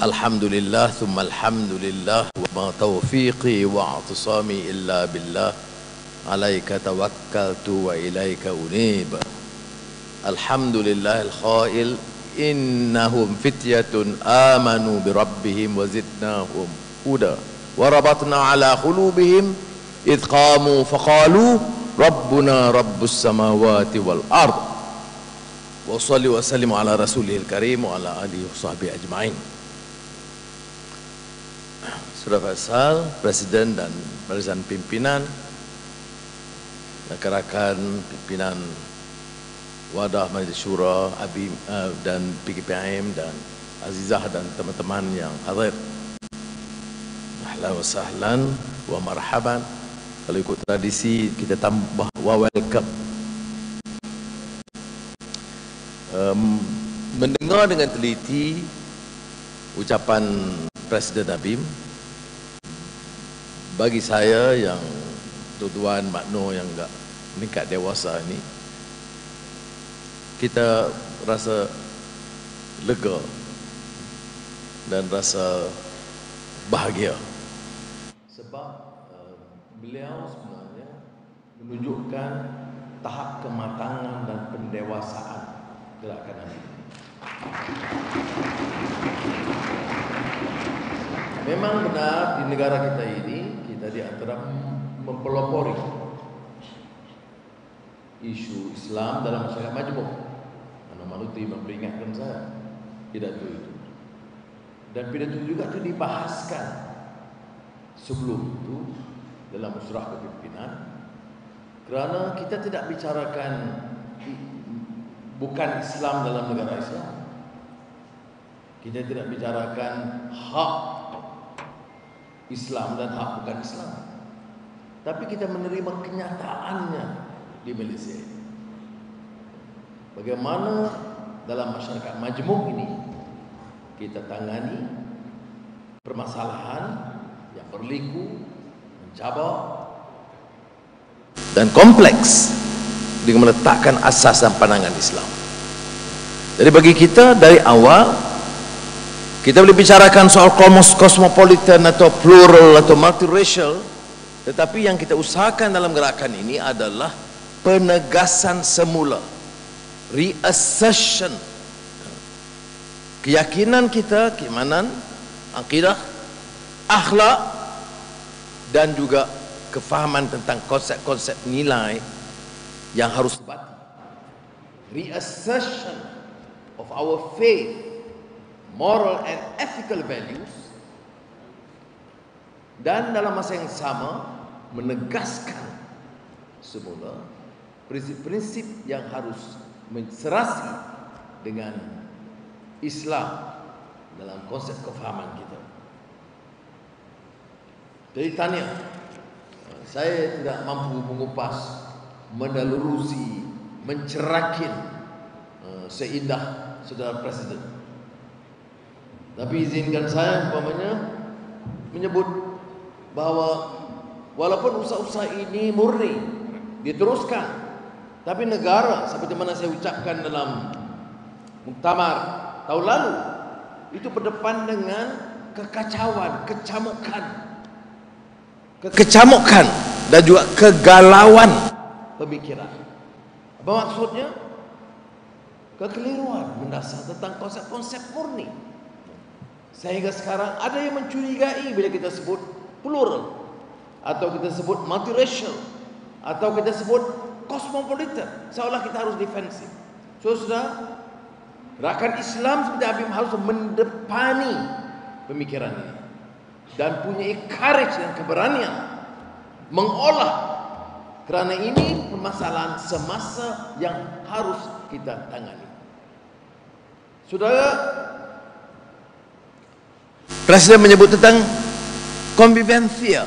Alhamdulillah, thumma alhamdulillah, wa ma taufiqi wa atisami illa billah, alaika tawakkaltu wa ilaika unib. Alhamdulillah al-khail, innahum fityatun amanu bi rabbihim wa zidnahum huda wa rabatna ala qulubihim idh qamu faqalu rabbuna rabbus samawati wal ard. Wa salli wa sallim ala rasulihil karim wa ala alihi wa sahbihi ajma'in. Saudara Faisal, Presiden dan barisan pimpinan, rakan-rakan pimpinan Wadah Majlis Syura, Abim dan PKPM dan Azizah dan teman-teman yang hadir. Ahlan wa sahlan wa marhaban. Kalau ikut tradisi kita tambah wa welcome. Mendengar dengan teliti ucapan Presiden Abim, bagi saya yang tuan makno yang enggak meningkat dewasa ini, kita rasa lega dan rasa bahagia sebab beliau sebenarnya menunjukkan tahap kematangan dan pendewasaan gerakan ini. Memang benar di negara kita ini, kita di antara mempelopori isu Islam dalam masyarakat majmuk. Mana Maluti memperingatkan saya pidato itu, dan pidato juga itu dibahaskan sebelum itu dalam musyawarah kepimpinan, kerana kita tidak bicarakan bukan Islam dalam negara Islam. Kita tidak bicarakan hak Islam dan hak bukan Islam, tapi kita menerima kenyataannya di Malaysia ini. Bagaimana dalam masyarakat majmuk ini kita tangani permasalahan yang berliku, mencabar dan kompleks dengan meletakkan asas dan pandangan Islam. Jadi bagi kita dari awal, kita boleh bicarakan soal cosmopolitan atau plural atau multiracial, tetapi yang kita usahakan dalam gerakan ini adalah penegasan semula, reassertion keyakinan kita, keimanan, akidah, akhlak dan juga kefahaman tentang konsep-konsep nilai yang harus dibati. Reassertion of our faith, moral and ethical values, dan dalam masa yang sama menegaskan semula prinsip-prinsip yang harus menserasi dengan Islam dalam konsep kefahaman kita. Jadi tanya, saya tidak mampu mengupas, menelurusi, mencerakin seindah saudara Presiden. Tapi izinkan saya umpamanya menyebut bahawa walaupun usaha-usaha ini murni diteruskan, tapi negara seperti mana saya ucapkan dalam muktamar tahun lalu itu berdepan dengan kekacauan, kecamukan dan juga kegalauan pemikiran. Apa maksudnya? Kekeliruan mendasar tentang konsep-konsep murni. Sehingga sekarang ada yang mencurigai bila kita sebut plural, atau kita sebut multiracial, atau kita sebut cosmopolitan, seolah kita harus defensif. Sudah, rakan Islam seperti Abim harus mendepani pemikiran ini dan punya courage dan keberanian mengolah, kerana ini permasalahan semasa yang harus kita tangani. Saudara, Presiden menyebut tentang konvivensia,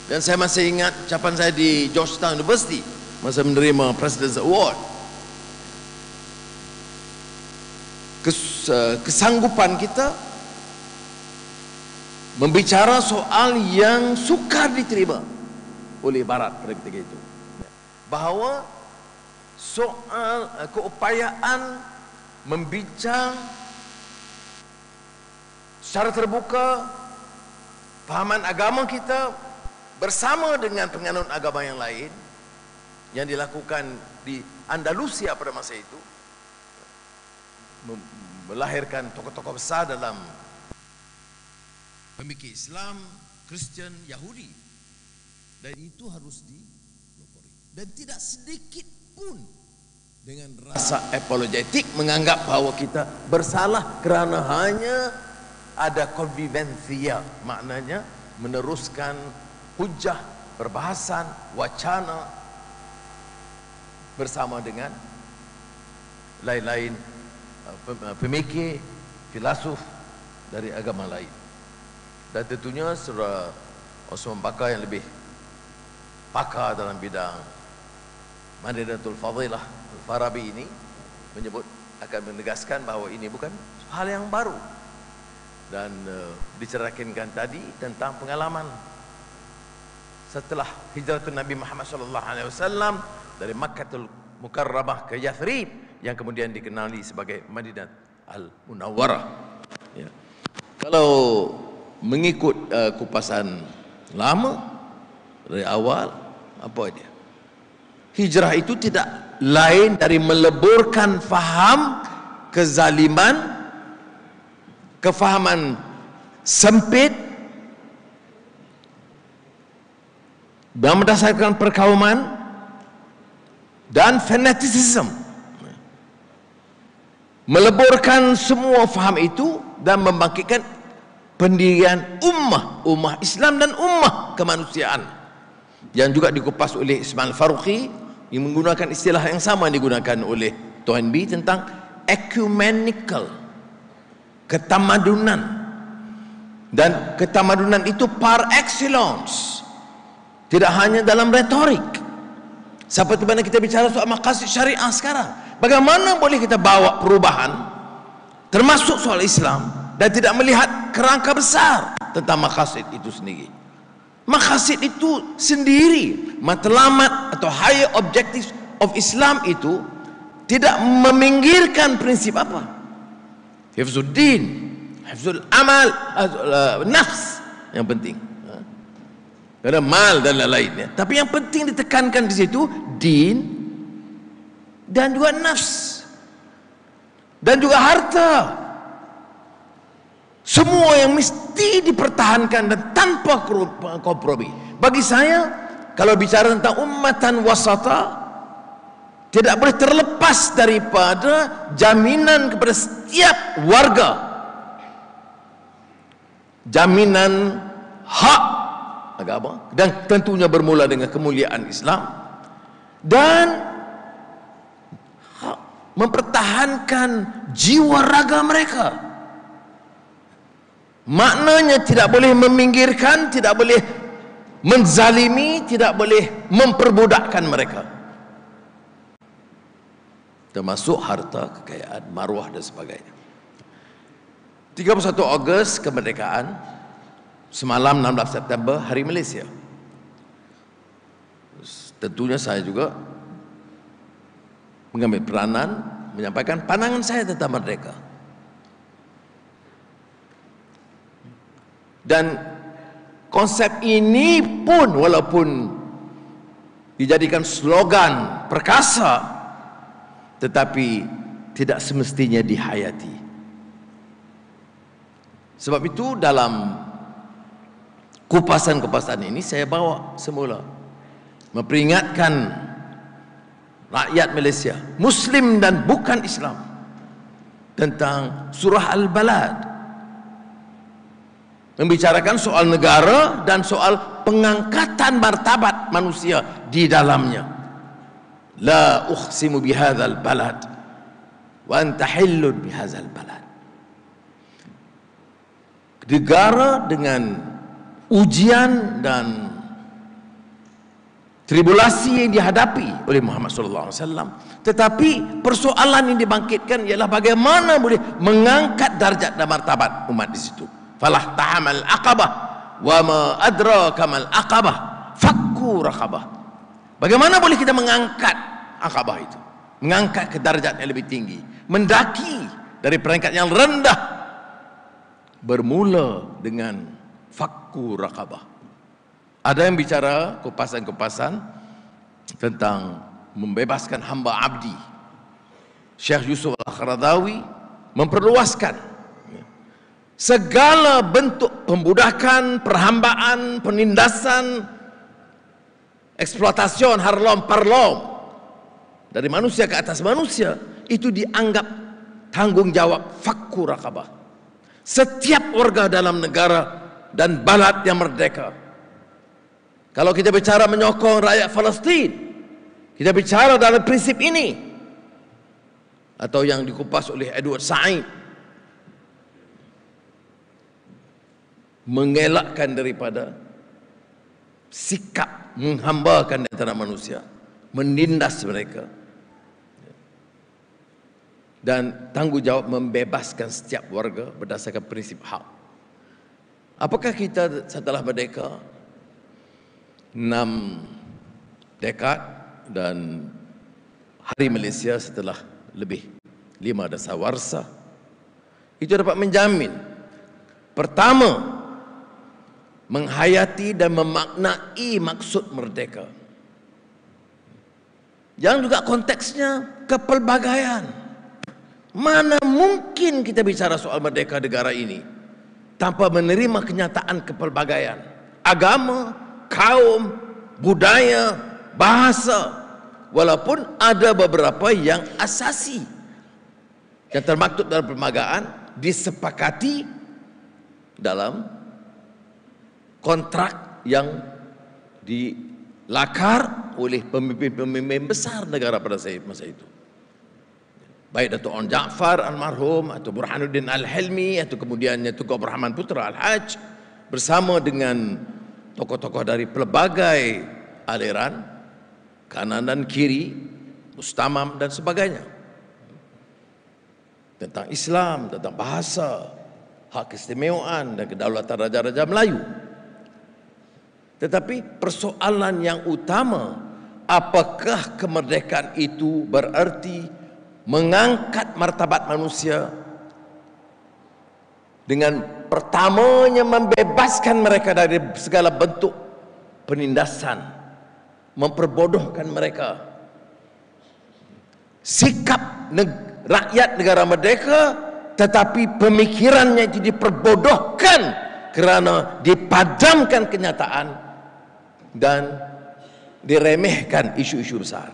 dan saya masih ingat ucapan saya di Georgetown University masa menerima President's Award. Kesanggupan kita membicara soal yang sukar diterima oleh Barat pada ketika itu, bahawa soal keupayaan membincang secara terbuka fahaman agama kita bersama dengan penganut agama yang lain yang dilakukan di Andalusia pada masa itu, melahirkan tokoh-tokoh besar dalam pemikir Islam, Kristen, Yahudi, dan itu harus dipelopori. Dan tidak sedikit pun dengan rasa apologetik menganggap bahwa kita bersalah kerana hanya ada konvivensia, maknanya meneruskan hujah, perbahasan, wacana bersama dengan lain-lain pemikir, filosof dari agama lain. Dan tentunya Saudara Osman Bakar yang lebih pakar dalam bidang Madinatul Fadilah Al-Farabi ini menyebut, akan menegaskan bahawa ini bukan hal yang baru. Dan diceritakan tadi tentang pengalaman setelah hijratun Nabi Muhammad SAW dari Makkahul Mukarramah ke Yathrib yang kemudian dikenali sebagai Madinah Al-Munawwarah. Ya. Kalau mengikut kupasan lama dari awal, apa dia? Hijrah itu tidak lain dari meleburkan faham kezaliman, kefahaman sempit dan berdasarkan perkauman dan fanatisme, meleburkan semua faham itu dan membangkitkan pendirian ummah Islam dan ummah kemanusiaan yang juga dikupas oleh Ismail Faruqi yang menggunakan istilah yang sama yang digunakan oleh Tuan B tentang ecumenical, ketamadunan. Dan ketamadunan itu par excellence, tidak hanya dalam retorik. Seperti mana kita bicara soal maqasid syariah sekarang, bagaimana boleh kita bawa perubahan termasuk soal Islam dan tidak melihat kerangka besar tentang maqasid itu sendiri. Maqasid itu sendiri, matlamat atau higher objectives of Islam itu tidak meminggirkan prinsip apa? Hifzuddin, hifzul amal, nafs yang penting. Ada mal dan lain-lainnya. Tapi yang penting ditekankan di situ din dan juga nafs dan juga harta. Semua yang mesti dipertahankan dan tanpa kompromi. Bagi saya, kalau bicara tentang ummatan wasata, tidak boleh terlepas daripada jaminan kepada setiap warga, jaminan hak agama, dan tentunya bermula dengan kemuliaan Islam, dan mempertahankan jiwa raga mereka. Maknanya tidak boleh meminggirkan, tidak boleh menzalimi, tidak boleh memperbudakkan mereka, termasuk harta, kekayaan, maruah dan sebagainya. 31 Ogos kemerdekaan, semalam 16 September Hari Malaysia. Tentunya saya juga mengambil peranan menyampaikan pandangan saya tentang merdeka. Dan konsep ini pun walaupun dijadikan slogan perkasa, tetapi tidak semestinya dihayati. Sebab itu dalam kupasan-kupasan ini saya bawa semula memperingatkan rakyat Malaysia, Muslim dan bukan Islam, tentang surah Al-Balad, membicarakan soal negara dan soal pengangkatan martabat manusia di dalamnya. La uqsimu bihadzal balad wa anta hillun bihadzal balad. Negara dengan ujian dan tribulasi yang dihadapi oleh Muhammad SAW, tetapi persoalan yang dibangkitkan ialah bagaimana boleh mengangkat darjat dan martabat umat di situ. Falah tahamal aqabah wa ma adraka mal aqabah fakku raqabah. Bagaimana boleh kita mengangkat aqabah itu, mengangkat ke darjat yang lebih tinggi, mendaki dari peringkat yang rendah bermula dengan fakku raqabah. Ada yang bicara kupasan-kupasan tentang membebaskan hamba abdi. Syekh Yusuf Al-Qaradawi memperluaskan segala bentuk pembudakan, perhambaan, penindasan, eksploitasi harlom parlom dari manusia ke atas manusia, itu dianggap tanggung jawab fakku raqabah setiap warga dalam negara dan balad yang merdeka. Kalau kita bicara menyokong rakyat Palestin, kita bicara dalam prinsip ini, atau yang dikupas oleh Edward Said, mengelakkan daripada sikap menghambakan di antara manusia, menindas mereka, dan tanggung jawab membebaskan setiap warga berdasarkan prinsip hak. Apakah kita setelah merdeka 6 dekad dan Hari Malaysia setelah lebih 5 dasawarsa itu dapat menjamin, pertama, menghayati dan memaknai maksud merdeka, yang juga konteksnya kepelbagaian. Mana mungkin kita bicara soal merdeka negara ini tanpa menerima kenyataan kepelbagaian agama, kaum, budaya, bahasa, walaupun ada beberapa yang asasi yang termaktub dalam perlembagaan disepakati dalam kontrak yang dilakar oleh pemimpin-pemimpin besar negara pada masa itu, baik Datuk Onn Jaafar almarhum atau Burhanuddin Al-Hilmi atau kemudiannya Tengku Abdul Rahman Putra Al-Haj bersama dengan tokoh-tokoh dari pelbagai aliran kanan dan kiri, mustamam dan sebagainya, tentang Islam, tentang bahasa, hak keistimewaan dan kedaulatan raja-raja Melayu. Tetapi persoalan yang utama, apakah kemerdekaan itu berarti mengangkat martabat manusia dengan pertamanya membebaskan mereka dari segala bentuk penindasan, memperbodohkan mereka. Sikap rakyat negara merdeka, tetapi pemikirannya itu diperbodohkan kerana dipadamkan kenyataan dan diremehkan isu-isu besar.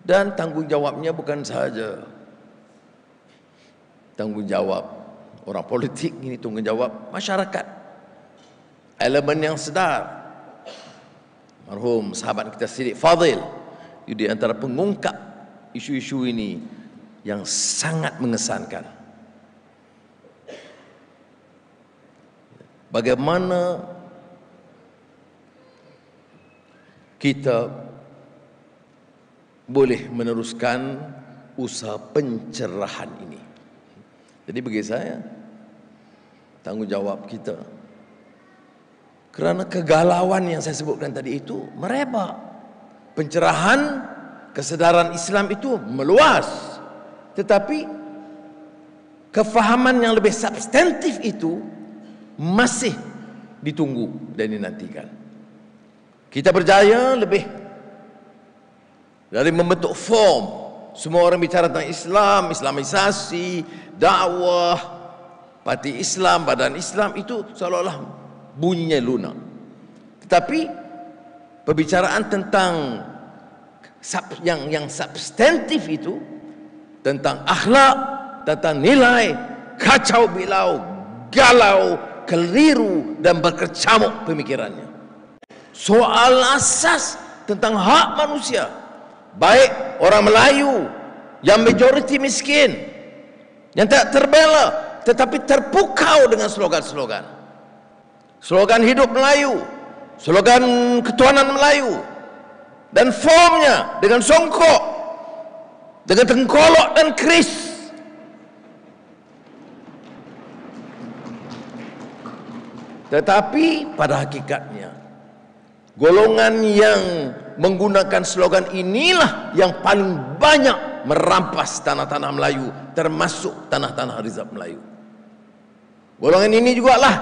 Dan tanggung jawabnya bukan sahaja tanggung jawab orang politik, ini tanggung jawab masyarakat, elemen yang sedar. Marhum sahabat kita Siddiq Fadil di antara pengungkap isu-isu ini yang sangat mengesankan. Bagaimana kita boleh meneruskan usaha pencerahan ini? Jadi bagi saya, tanggung jawab kita, kerana kegalauan yang saya sebutkan tadi itu merebak. Pencerahan, kesedaran Islam itu meluas, tetapi kefahaman yang lebih substantif itu masih ditunggu dan dinantikan. Kita berjaya lebih dari membentuk form. Semua orang bicara tentang Islam, Islamisasi, dakwah, parti Islam, badan Islam, itu seolah-olah bunyinya lunak. Tetapi perbicaraan tentang yang substantif itu, tentang akhlak, tentang nilai, kacau bilau, galau, keliru dan berkecamuk pemikirannya. Soal asas tentang hak manusia, baik orang Melayu yang majoriti miskin, yang tak terbela, tetapi terpukau dengan slogan-slogan. Slogan hidup Melayu, slogan ketuhanan Melayu, dan formnya dengan songkok, dengan tengkolok dan keris. Tetapi pada hakikatnya, golongan yang menggunakan slogan inilah yang paling banyak merampas tanah-tanah Melayu, termasuk tanah-tanah rizab Melayu. Golongan ini juga lah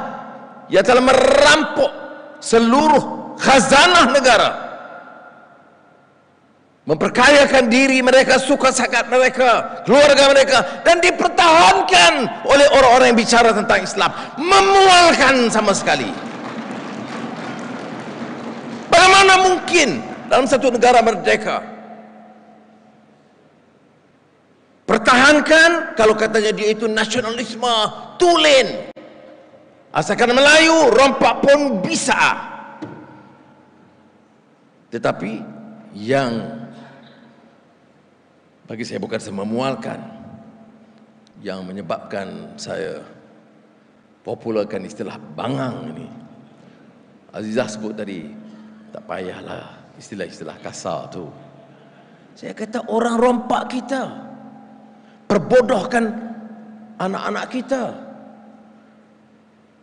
ia telah merampok seluruh khazanah negara, memperkayakan diri mereka, suka sangat mereka, keluarga mereka, dan dipertahankan oleh orang-orang yang bicara tentang Islam. Memualkan sama sekali. Bagaimana mungkin dalam satu negara merdeka pertahankan kalau katanya dia itu nasionalisme tulen, asalkan Melayu rompak pun bisa. Tetapi yang bagi saya bukan memualkan, yang menyebabkan saya popularkan istilah bangang ini. Azizah sebut tadi, tak payahlah istilah-istilah kasar tu. Saya kata orang rompak kita, perbodohkan anak-anak kita,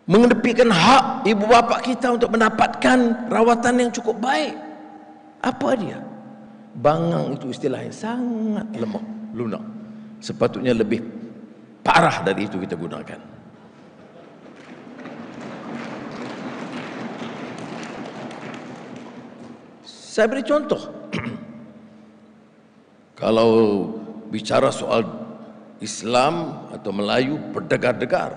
mengedepikan hak ibu bapa kita untuk mendapatkan rawatan yang cukup baik. Apa dia? Bangang itu istilah yang sangat lemah, lunak. Sepatutnya lebih parah dari itu kita gunakan. Saya beri contoh. Kalau bicara soal Islam atau Melayu berdegar-degar,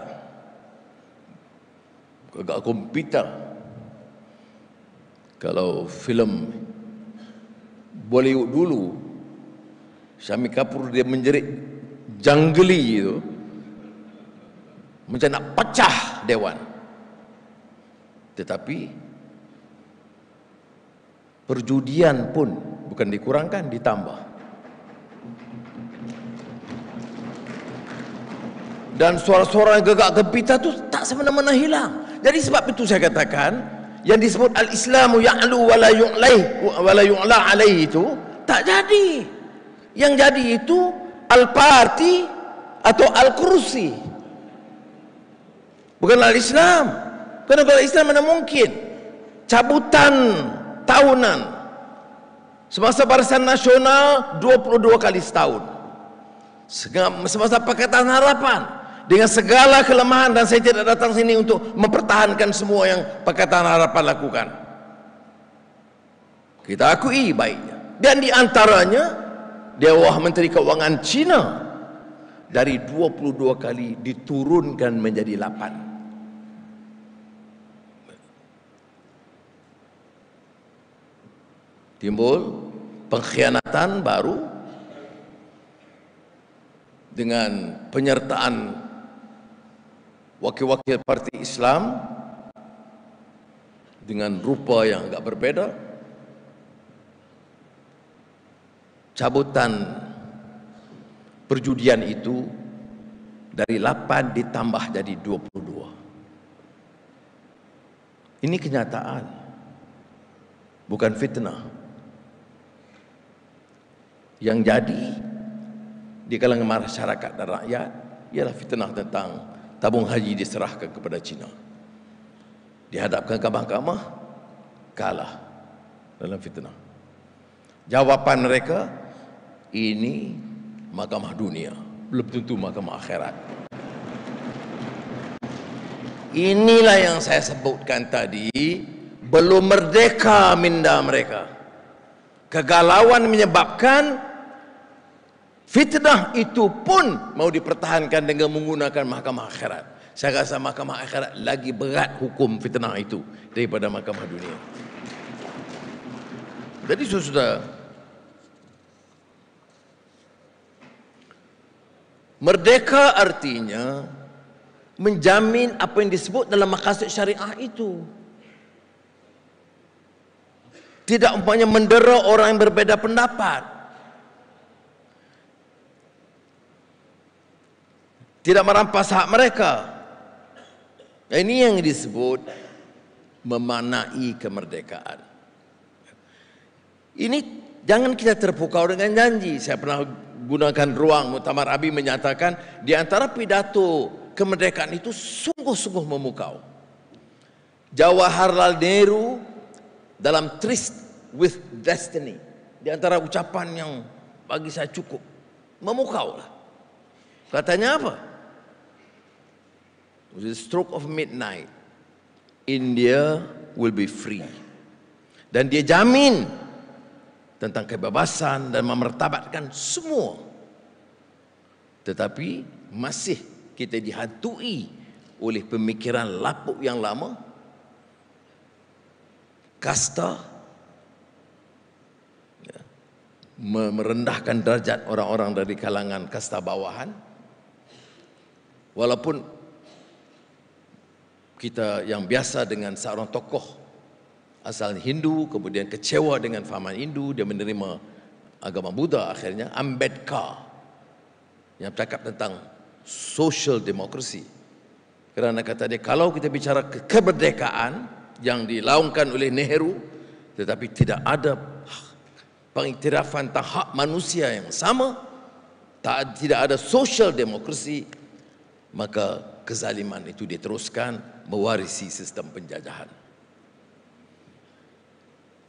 agak komputer. Kalau filem Bollywood dulu, Shami Kapoor dia menjerit Jangli itu, macam nak pecah dewan. Tetapi perjudian pun bukan dikurangkan, ditambah. Dan suara-suara yang gegak gempita itu tak semena-mena hilang. Jadi sebab itu saya katakan, yang disebut al-Islamu ya'lu wa la yu'la alaihi itu tak jadi. Yang jadi itu al-parti atau al-kursi, bukan al-Islam. Kerana kalau Islam mana mungkin cabutan tahunan semasa Barisan Nasional 22 kali setahun, semasa Pakatan Harapan dengan segala kelemahan, dan saya tidak datang sini untuk mempertahankan semua yang Pakatan Harapan lakukan. Kita akui baiknya. Dan di antaranya Dewan Menteri Keuangan Cina dari 22 kali diturunkan menjadi 8. Timbul pengkhianatan baru dengan penyertaan wakil-wakil parti Islam dengan rupa yang agak berbeza. Cabutan perjudian itu dari 8 ditambah jadi 22. Ini kenyataan, bukan fitnah. Yang jadi di kalangan masyarakat dan rakyat ialah fitnah tentang tabung haji diserahkan kepada Cina, dihadapkan ke mahkamah, kalah dalam fitnah. Jawapan mereka, ini mahkamah dunia, belum tentu mahkamah akhirat. Inilah yang saya sebutkan tadi, belum merdeka minda mereka. Kegalauan menyebabkan fitnah itu pun mau dipertahankan dengan menggunakan mahkamah akhirat. Saya rasa mahkamah akhirat lagi berat hukum fitnah itu daripada mahkamah dunia. Jadi sudah merdeka artinya menjamin apa yang disebut dalam maqasid syariah itu. Tidak umpamanya mendera orang yang berbeza pendapat, tidak merampas hak mereka. Ini yang disebut memaknai kemerdekaan. Ini jangan kita terpukau dengan janji. Saya pernah gunakan ruang Muktamar Abi menyatakan di antara pidato kemerdekaan itu sungguh-sungguh memukau. Jawaharlal Nehru dalam Tryst with Destiny, di antara ucapan yang bagi saya cukup memukau lah. Katanya apa? With the stroke of midnight, India will be free. Dan dia jamin tentang kebebasan dan memartabatkan semua. Tetapi masih kita dihantui oleh pemikiran lapuk yang lama, kasta, merendahkan derajat orang-orang dari kalangan kasta bawahan. Walaupun kita yang biasa dengan seorang tokoh asal Hindu, kemudian kecewa dengan fahaman Hindu, dia menerima agama Buddha akhirnya, Ambedkar, yang bercakap tentang social democracy. Kerana kata dia, kalau kita bicara kemerdekaan yang dilaungkan oleh Nehru, tetapi tidak ada pengiktirafan tentang hak manusia yang sama, tidak ada social democracy, maka kezaliman itu diteruskan mewarisi sistem penjajahan.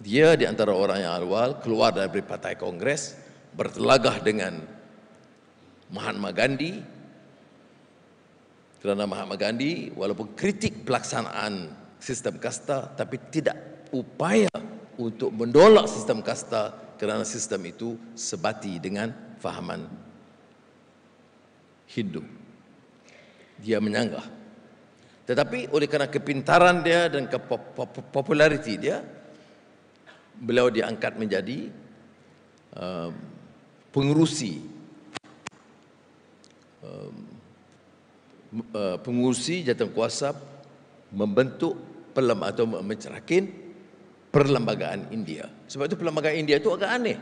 Dia di antara orang yang awal keluar dari Partai Kongres, bertelagah dengan Mahatma Gandhi, kerana Mahatma Gandhi walaupun kritik pelaksanaan sistem kasta, tapi tidak upaya untuk mendolak sistem kasta kerana sistem itu sebati dengan fahaman Hindu. Dia menyanggah. Tetapi oleh kerana kepintaran dia dan populariti dia, beliau diangkat menjadi pengurusi jawatankuasa membentuk atau mencerahkan perlembagaan India. Sebab itu perlembagaan India itu agak aneh.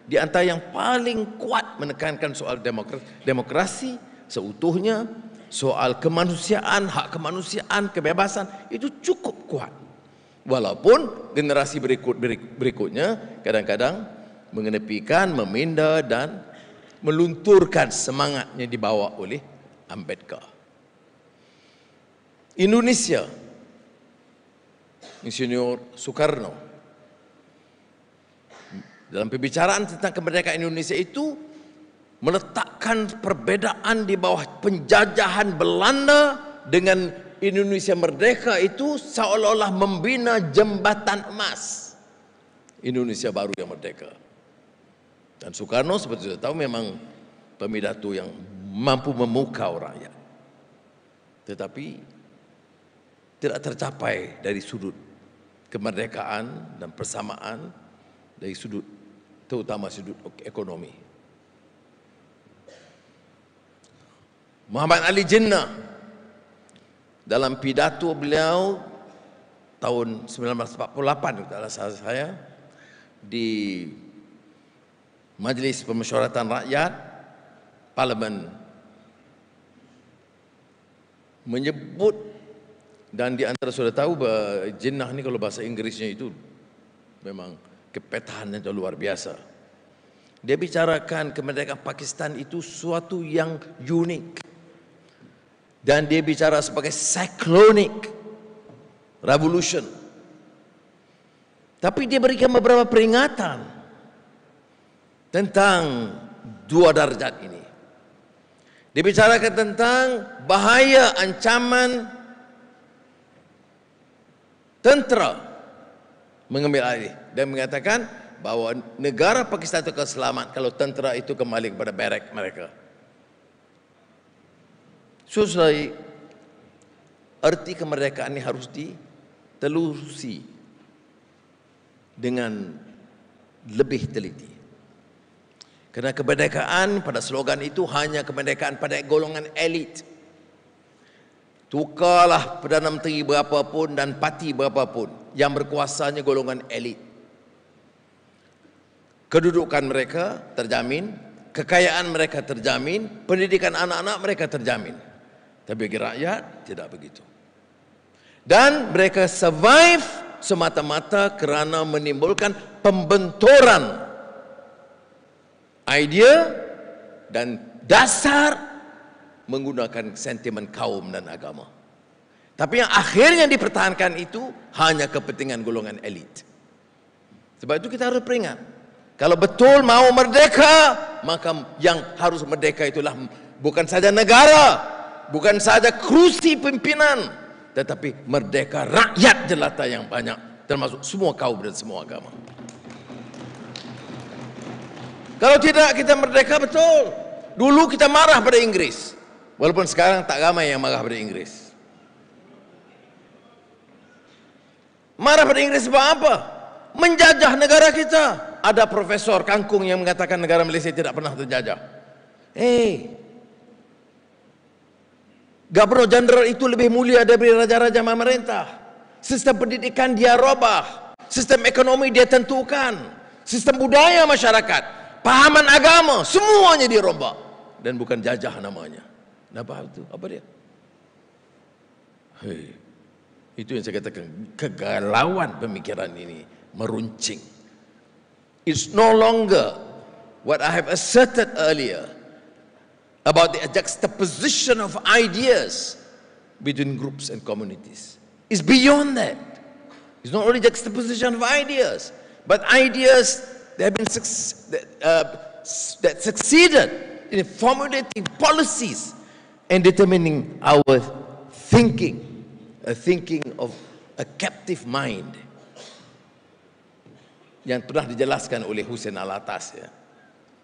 Di antara yang paling kuat menekankan soal demokrasi seutuhnya, soal kemanusiaan, hak kemanusiaan, kebebasan, itu cukup kuat. Walaupun generasi berikutnya kadang-kadang mengenepikan, meminda dan melunturkan semangatnya dibawa oleh Ambedkar. Indonesia, Insinyur Soekarno, dalam pembicaraan tentang kemerdekaan Indonesia itu meletakkan perbedaan di bawah penjajahan Belanda dengan Indonesia merdeka itu seolah-olah membina jembatan emas Indonesia baru yang merdeka. Dan Soekarno seperti kita tahu memang pemidato yang mampu memukau rakyat, tetapi tidak tercapai dari sudut kemerdekaan dan persamaan, dari sudut terutama sudut ekonomi. Muhammad Ali Jinnah dalam pidato beliau tahun 1948 kalau salah saya di Majlis Permusyawaratan Rakyat Parlimen menyebut, dan di antara sudah tahu Jinnah ni kalau bahasa Inggrisnya itu memang kepetahannya luar biasa. Dia bicarakan kemerdekaan Pakistan itu suatu yang unik. Dan dia bicara sebagai cyclonic revolution. Tapi dia berikan beberapa peringatan tentang dua darjat ini. Dia bicarakan tentang bahaya ancaman tentera mengambil alih dan mengatakan bahawa negara Pakistan itu akan selamat kalau tentera itu kembali kepada barak mereka. Sesuai arti kemerdekaan ini harus ditelusuri dengan lebih teliti. Kerana kemerdekaan pada slogan itu hanya kemerdekaan pada golongan elit. Tukarlah Perdana Menteri berapapun dan parti berapapun, yang berkuasanya golongan elit. Kedudukan mereka terjamin, kekayaan mereka terjamin, pendidikan anak-anak mereka terjamin. Tapi bagi rakyat tidak begitu. Dan mereka survive semata-mata kerana menimbulkan pembenturan idea dan dasar menggunakan sentimen kaum dan agama. Tapi yang akhirnya dipertahankan itu hanya kepentingan golongan elit. Sebab itu kita harus peringat, Kalau betul mau merdeka, maka yang harus merdeka itulah bukan saja negara, bukan saja kursi pimpinan, tetapi merdeka rakyat jelata yang banyak, termasuk semua kaum dan semua agama. Kalau tidak kita merdeka betul. Dulu kita marah pada Inggris, walaupun sekarang tak ramai yang marah pada Inggris. Marah pada Inggris sebab apa? Menjajah negara kita. Ada profesor kangkung yang mengatakan negara Malaysia tidak pernah terjajah. Gubernur Jenderal itu lebih mulia daripada raja-raja memerintah. Sistem pendidikan dia robah, sistem ekonomi dia tentukan, sistem budaya masyarakat, pahaman agama, semuanya dia rombak. Dan bukan jajah namanya. Apa itu? Apa dia? Itu yang saya katakan, kegalauan pemikiran ini meruncing. It's no longer what I have asserted earlier about the juxtaposition of ideas between groups and communities. It's beyond that. It's not only juxtaposition of ideas, but ideas that have been that succeeded in formulating policies and determining our thinking, a thinking of a captive mind, yang pernah dijelaskan oleh Hussein Alatas, ya.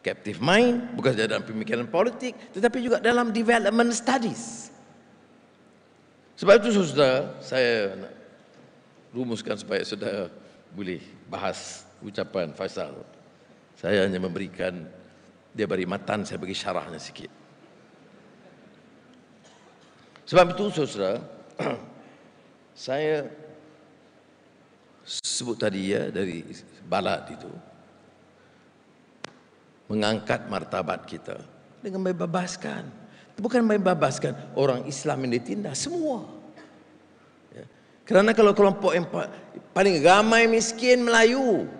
Captive mind bukan saja dalam pemikiran politik, tetapi juga dalam development studies. Sebab itu saudara, saya nak rumuskan supaya saudara boleh bahas ucapan Faisal. Saya hanya memberikan, dia beri matan, saya bagi syarahnya sikit. Sebab itu saudara, saya sebut tadi, ya, dari balat itu mengangkat martabat kita dengan membebaskan. Bukan membebaskan orang Islam yang ditindas, semua, ya. Kerana kalau kelompok yang paling ramai miskin Melayu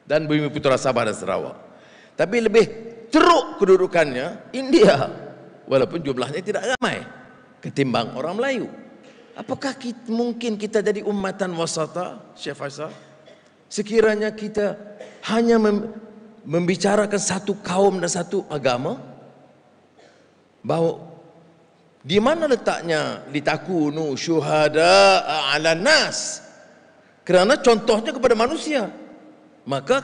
dan Bumi Putra Sabah dan Sarawak, tapi lebih teruk kedudukannya India, walaupun jumlahnya tidak ramai ketimbang orang Melayu. Apakah mungkin kita jadi ummatan wasata, Syekh Faisal? Sekiranya kita hanya membicarakan satu kaum dan satu agama, bahawa di mana letaknya litakunu syuhada 'alan nas? Kerana contohnya kepada manusia. Maka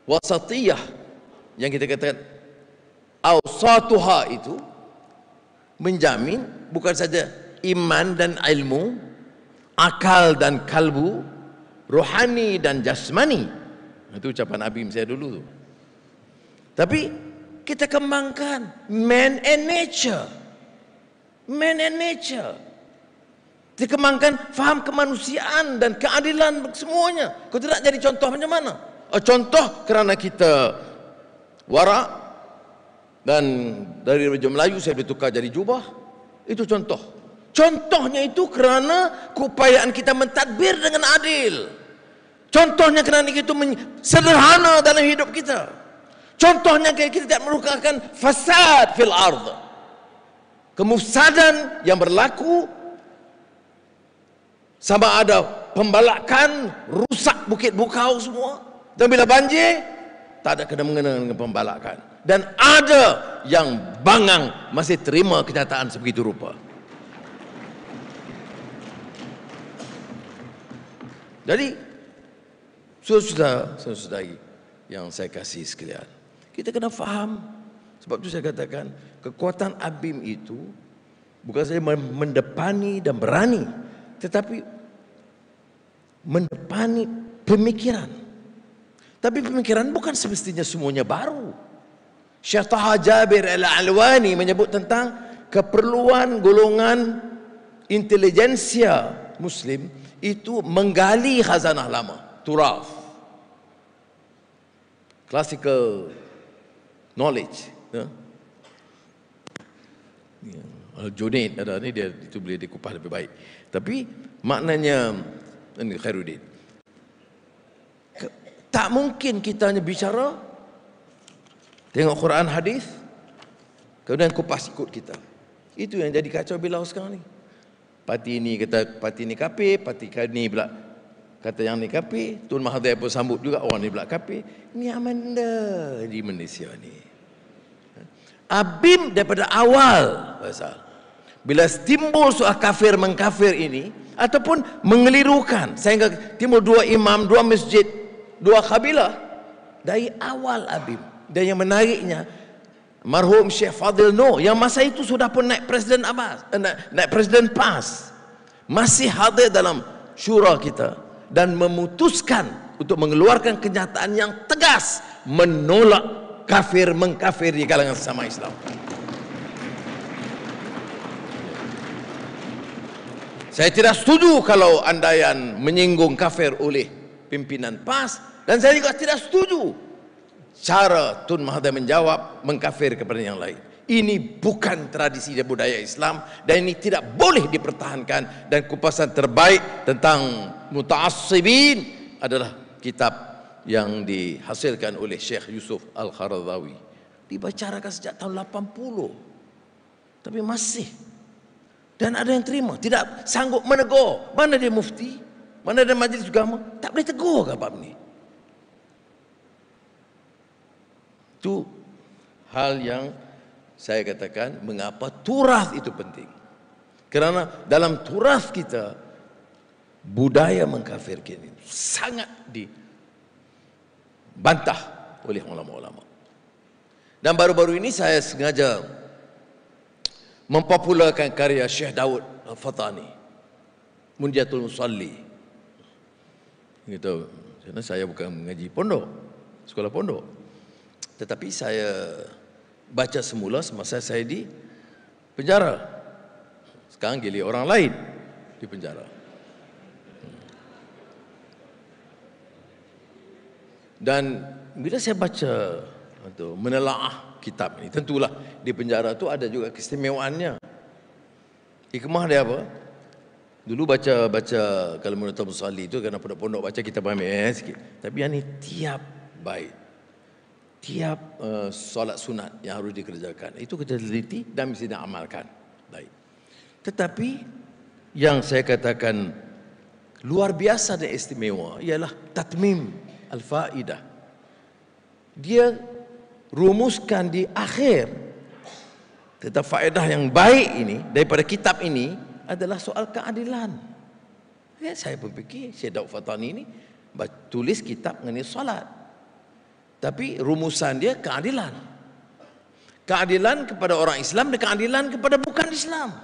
wasatiyah yang kita katakan awsatuha itu menjamin bukan saja iman dan ilmu, akal dan kalbu, rohani dan jasmani. Itu ucapan Abim saya dulu. Tapi kita kembangkan man and nature. Man and nature. Kita kembangkan faham kemanusiaan dan keadilan semuanya. Kau tidak jadi contoh macam mana? Contoh kerana kita warak dan dari Raja Melayu saya ditukar jadi jubah. Itu contoh. Contohnya itu kerana keupayaan kita mentadbir dengan adil. Contohnya kerana kita sederhana dalam hidup kita. Contohnya kita tidak merupakan fasad fil ardh. Kemufsadan yang berlaku, sama ada pembalakan, rusak bukit bukau semua. Dan bila banjir, tak ada kena-mengena dengan pembalakan. Dan ada yang bangang masih terima kenyataan sebegitu rupa. Jadi saudara-saudari yang saya kasih sekalian, kita kena faham. Sebab itu saya katakan, kekuatan Abim itu bukan saja mendepani dan berani, tetapi mendepani pemikiran. Tapi pemikiran bukan semestinya semuanya baru. Syekh Taha Jabir Al-Alwani menyebut tentang keperluan golongan intelijensia Muslim itu menggali khazanah lama, turaf, classical knowledge, ya. Al-Junaid ada ni, dia itu boleh dikupas lebih baik. Tapi maknanya ini Khairuddin, tak mungkin kita hanya bicara tengok Quran hadis kemudian kupas ikut kita. Itu yang jadi kacau bilau sekarang ni. Parti ini kata parti ini kafir, parti ini pula kata yang ni kafir, Tun Mahathir pun sambut juga orang ni pula kafir. Ni amanda di Malaysia ni. Abim daripada awal pasal bila timbul soal kafir mengkafir ini ataupun mengelirukan sehingga timbul dua imam, dua masjid, dua kabilah dari awal Abim. Dan yang menariknya marhum Syekh Fadil Noor yang masa itu sudah pun naik Presiden naik Presiden PAS, masih hadir dalam syura kita dan memutuskan untuk mengeluarkan kenyataan yang tegas menolak kafir mengkafir di kalangan sesama Islam. Saya tidak setuju kalau andaian menyinggung kafir oleh pimpinan PAS, dan saya juga tidak setuju cara Tun Mahathir menjawab mengkafir kepada yang lain. Ini bukan tradisi dan budaya Islam dan ini tidak boleh dipertahankan. Dan kupasan terbaik tentang muta'assibin adalah kitab yang dihasilkan oleh Syekh Yusuf Al-Qaradawi. Dibacarakan sejak tahun 80. Tapi masih. Dan ada yang terima, tidak sanggup menegur. Mana dia mufti? Mana ada majlis agama? Tak boleh tegur ke bab ni? Itu hal yang saya katakan mengapa turas itu penting. Kerana dalam turas kita budaya mengkafirkan ini sangat dibantah oleh ulama-ulama. Dan baru-baru ini saya sengaja mempopularkan karya Syekh Daud Al-Fathani, Munjiatul Musalli. Gitu. Karena saya bukan mengaji pondok, sekolah pondok. Tetapi saya baca semula semasa saya di penjara. Sekarang gili orang lain di penjara. Dan bila saya baca atau menelaah kitab ini, tentulah di penjara tu ada juga keistimewaannya. Hikmah dia apa? Dulu baca kalau menurut Musalli itu kerana pondok-pondok baca kitab ambil sikit. Tapi yang ni tiap baik, tiap solat sunat yang harus dikerjakan itu kita teliti dan mesti diamalkan. Baik. Tetapi yang saya katakan luar biasa dan istimewa ialah tatmim al-faidah. Dia rumuskan di akhir tentang faedah yang baik ini daripada kitab ini adalah soal keadilan. Ya, saya pun fikir Syekh Daud Fathani ini tulis kitab mengenai solat, tapi rumusan dia keadilan. Keadilan kepada orang Islam dan keadilan kepada bukan Islam.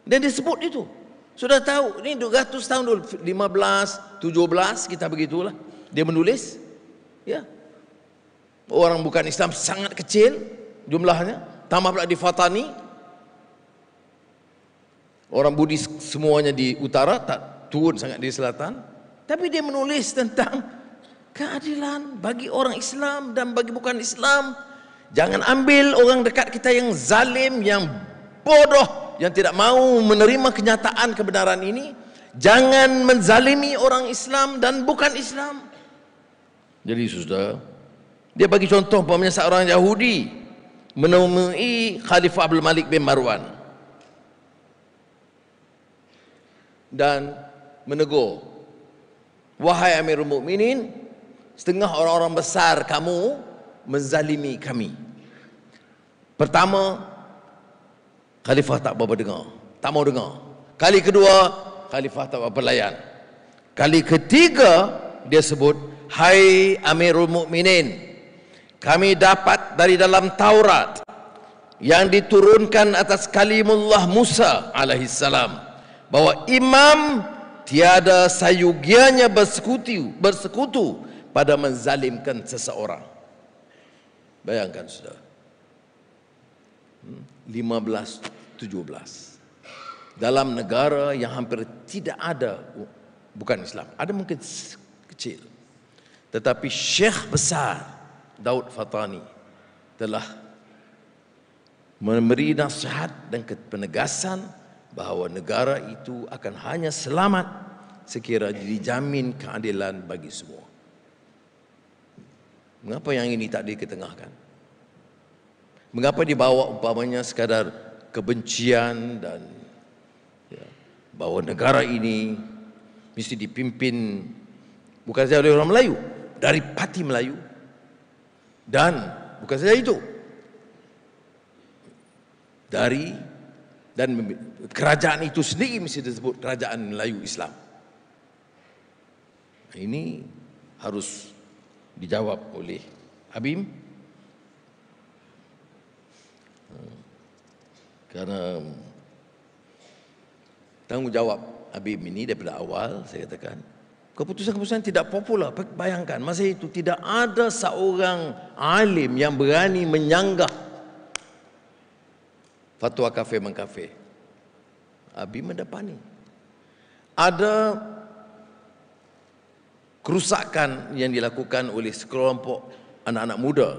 Dan dia sebut itu. Sudah tahu ini 200 tahun dulu, 15, 17 kita begitulah. Dia menulis, ya. Orang bukan Islam sangat kecil jumlahnya, tambah pula di Fathani. Orang Buddhis semuanya di utara, tak turun sangat di selatan. Tapi dia menulis tentang keadilan bagi orang Islam dan bagi bukan Islam. Jangan ambil orang dekat kita yang zalim, yang bodoh, yang tidak mau menerima kenyataan kebenaran ini. Jangan menzalimi orang Islam dan bukan Islam. Jadi sudah, dia bagi contoh umpamanya seorang Yahudi menemui Khalifah Abdul Malik bin Marwan dan menegur, wahai Amirul Mukminin, setengah orang-orang besar kamu menzalimi kami. Pertama, Khalifah tak berapa dengar, tak mau dengar. Kali kedua, Khalifah tak berapa layan. Kali ketiga, dia sebut, hai Amirul Mukminin, kami dapat dari dalam Taurat yang diturunkan atas kalimullah Musa alaihissalam bahwa imam tiada sayugianya bersekutu pada menzalimkan seseorang. Bayangkan sudah, 15-17 dalam negara yang hampir tidak ada bukan Islam, ada mungkin kecil, tetapi Syekh besar Daud Fathani telah memberi nasihat dan penegasan bahawa negara itu akan hanya selamat sekiranya dijamin keadilan bagi semua. Mengapa yang ini tak diketengahkan? Mengapa dibawa umpamanya sekadar kebencian dan bahawa negara ini mesti dipimpin bukan saja oleh orang Melayu, dari parti Melayu, dan bukan saja itu, dan kerajaan itu sendiri mesti disebut kerajaan Melayu Islam. Ini harus dijawab oleh Habib, karena tanggungjawab Habib ini daripada awal saya katakan keputusan-keputusan tidak popular. Bayangkan masa itu tidak ada seorang alim yang berani menyanggah fatwa kafir mengkafir. Habib mendapani ada kerusakan yang dilakukan oleh sekelompok anak-anak muda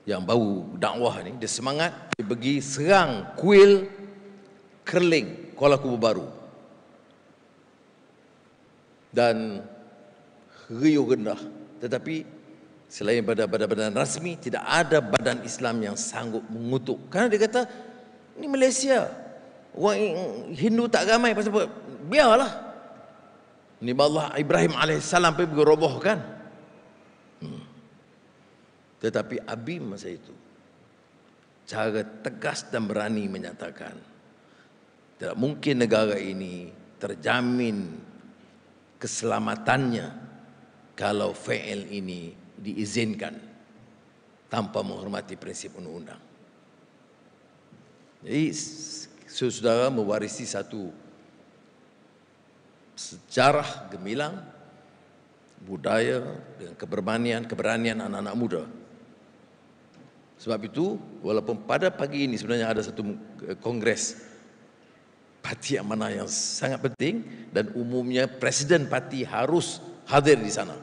yang baru dakwah ni. Dia semangat, dia pergi serang kuil Kerling Kuala Kubu Baru, dan riuh rendah. Tetapi selain badan-badan rasmi, tidak ada badan Islam yang sanggup mengutuk. Kerana dia kata, ini Malaysia, orang Hindu tak ramai, pasal apa? Biarlah. Ini Allah Ibrahim AS pergi robohkan. Tetapi Habib masa itu cara tegas dan berani menyatakan tidak mungkin negara ini terjamin keselamatannya kalau fi'il ini diizinkan tanpa menghormati prinsip undang-undang. Jadi saudara mewarisi satu sejarah gemilang, budaya dengan keberanian anak-anak muda. Sebab itu, walaupun pada pagi ini sebenarnya ada satu kongres parti amanah yang sangat penting dan umumnya presiden parti harus hadir di sana,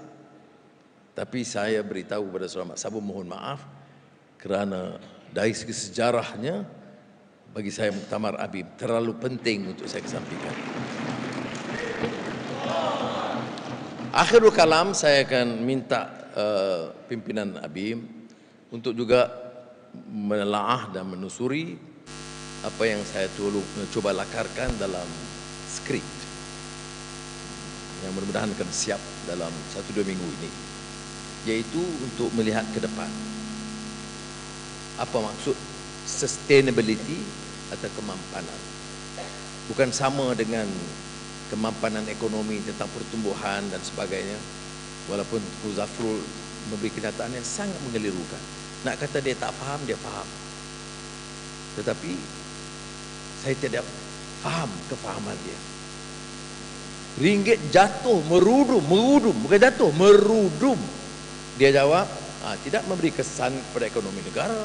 tapi saya beritahu kepada saudara Mak Sabu mohon maaf kerana dari segi sejarahnya bagi saya Muktamar Habib terlalu penting untuk saya kesampingkan. Akhirul kalam, saya akan minta pimpinan Habib untuk juga menelaah dan menusuri apa yang saya coba lakarkan dalam skrip yang mudah-mudahan akan siap dalam 1-2 minggu ini, yaitu untuk melihat ke depan apa maksud sustainability atau kemampanan. Bukan sama dengan kemampanan ekonomi tentang pertumbuhan dan sebagainya, walaupun Tuku Zafrul memberi kenyataan yang sangat mengelirukan. Nak kata dia tak faham, dia faham, tetapi saya tidak faham kefahaman dia. Ringgit jatuh merudum, bukan jatuh, merudum. Dia jawab, tidak memberi kesan kepada ekonomi negara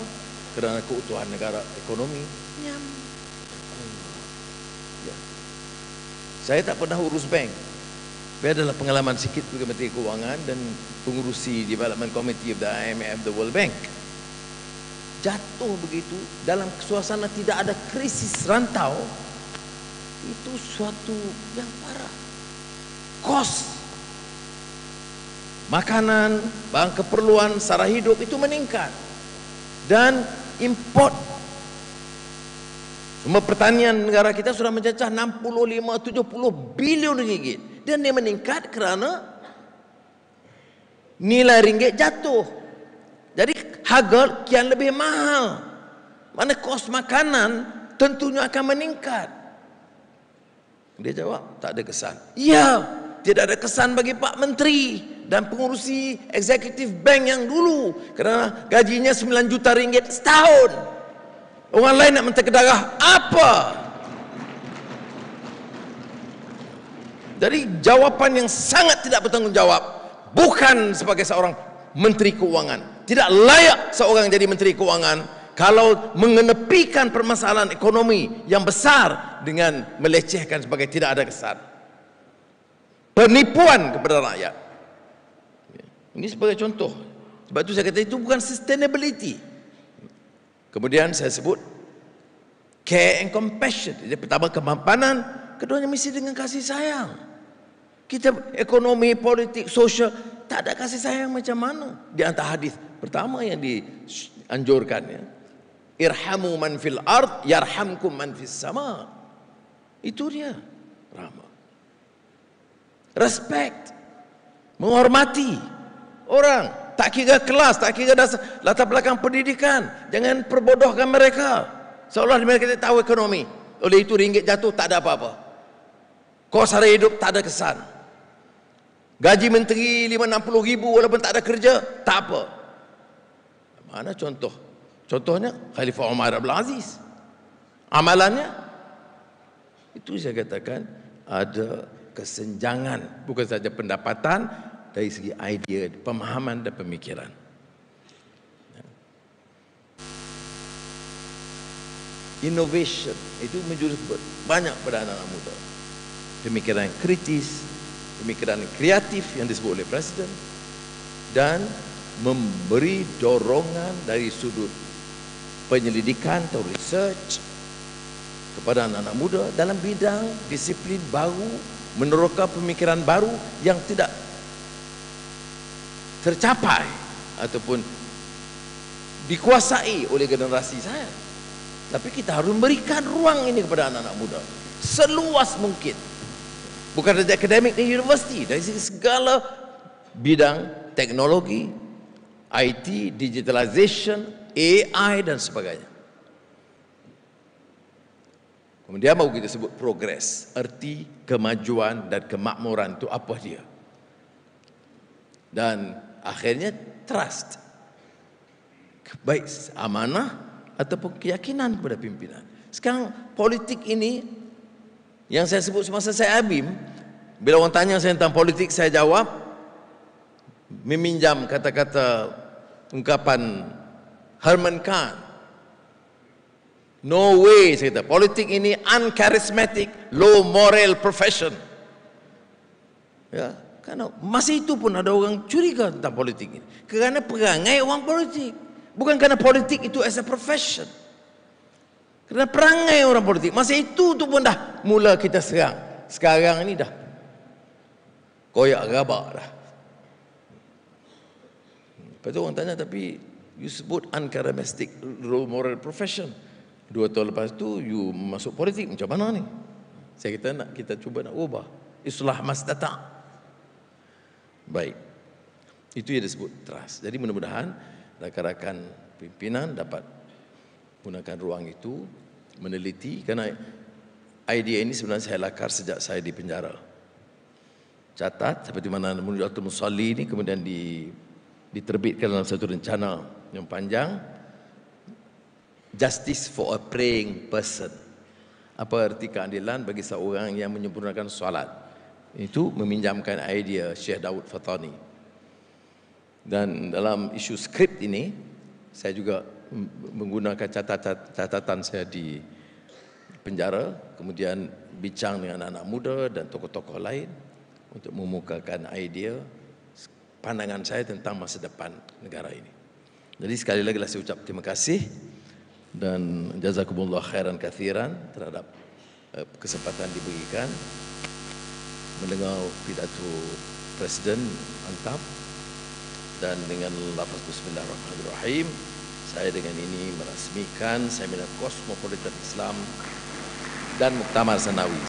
kerana keutuhan negara ekonomi. Nyam. Ya. Saya tak pernah urus bank. Saya adalah pengalaman sikit sebagai Menteri Keuangan dan pengurusi Development Committee of the IMF, the World Bank. Jatuh begitu dalam suasana tidak ada krisis rantau, itu suatu yang parah. Kos makanan, barang keperluan sara hidup itu meningkat, dan import semua pertanian negara kita sudah mencecah 65-70 bilion ringgit, dan dia meningkat kerana nilai ringgit jatuh. Jadi harga kian lebih mahal. Mana kos makanan tentunya akan meningkat. Dia jawab, tak ada kesan. Ya, tidak ada kesan bagi Pak Menteri dan pengurusi eksekutif bank yang dulu, kerana gajinya 9 juta ringgit setahun. Orang lain nak menteri darah apa? Jadi jawapan yang sangat tidak bertanggungjawab, bukan sebagai seorang Menteri Keuangan. Tidak layak seorang jadi Menteri Keuangan kalau mengenepikan permasalahan ekonomi yang besar dengan melecehkan sebagai tidak ada kesan. Penipuan kepada rakyat. Ini sebagai contoh. Sebab itu saya kata itu bukan sustainability. Kemudian saya sebut care and compassion. Jadi pertama kemampanan, keduanya mesti dengan kasih sayang. Kita ekonomi, politik, sosial tak ada kasih sayang macam mana? Di antara hadis pertama yang dianjurkan, ya, irhamu man fil ard yarhamkum man fis sama. Itu dia rahmah. respect, menghormati orang, tak kira kelas, tak kira latar belakang pendidikan. Jangan perbodohkan mereka seolah mereka tidak tahu ekonomi. Oleh itu ringgit jatuh tak ada apa-apa, kos sara hidup tak ada kesan, gaji menteri 50-60 ribu walaupun tak ada kerja tak apa. Mana contoh? Contohnya Khalifah Umar Abdul Aziz. Amalannya itu saya katakan ada kesenjangan, bukan saja pendapatan, dari segi idea, pemahaman dan pemikiran. Innovation itu menjurus banyak pada anak-anak muda. Pemikiran yang kritis, pemikiran yang kreatif yang disebut oleh Presiden, dan memberi dorongan dari sudut penyelidikan atau research kepada anak-anak muda dalam bidang disiplin baru, meneroka pemikiran baru yang tidak tercapai ataupun dikuasai oleh generasi saya. Tapi kita harus memberikan ruang ini kepada anak-anak muda seluas mungkin, bukan saja akademik di universiti, dari segala bidang teknologi, IT, digitalization, AI dan sebagainya. Kemudian baru kita sebut progres, erti kemajuan dan kemakmuran itu apa dia. Dan akhirnya trust, baik amanah ataupun keyakinan kepada pimpinan. Sekarang politik ini yang saya sebut semasa saya ABIM, bila orang tanya saya tentang politik, saya jawab meminjam kata-kata ungkapan Herman Kahn. No way, saya kata, politik ini uncharismatic, low moral profession. Ya, karena masih itu pun ada orang curiga tentang politik ini, kerana perangai orang politik, bukan karena politik itu as a profession. Kerana perangai orang politik, masa itu tu pun dah mula kita serang. Sekarang ini dah koyak rabak dah. Lepas tu orang tanya, tapi you sebut uncharismatic, low moral profession, 2 tahun lepas tu you masuk politik, macam mana ni? Saya kata nak, kita cuba nak ubah, islah mastata'. Baik, itu yang disebut trust. Jadi mudah-mudahan rakan-rakan pimpinan dapat gunakan ruang itu, meneliti, kerana idea ini sebenarnya saya lakar sejak saya di penjara. Catat seperti mana Munjatul Musalli ini kemudian diterbitkan dalam satu rencana yang panjang, justice for a praying person. Apa arti keadilan bagi seorang yang menyempurnakan solat? Itu meminjamkan idea Syekh Daud Fatani. Dan dalam isu skrip ini, saya juga menggunakan catatan saya di penjara, kemudian bincang dengan anak-anak muda dan tokoh-tokoh lain untuk memukakan idea pandangan saya tentang masa depan negara ini. Jadi sekali lagi saya ucap terima kasih dan jazakumullah khairan kathiran terhadap kesempatan diberikan mendengar pidato Presiden mantap. Dan dengan lafaz Bismillahirrahmanirrahim, saya dengan ini merasmikan Seminar Kosmopolitan Islam dan Muktamar Sanawi.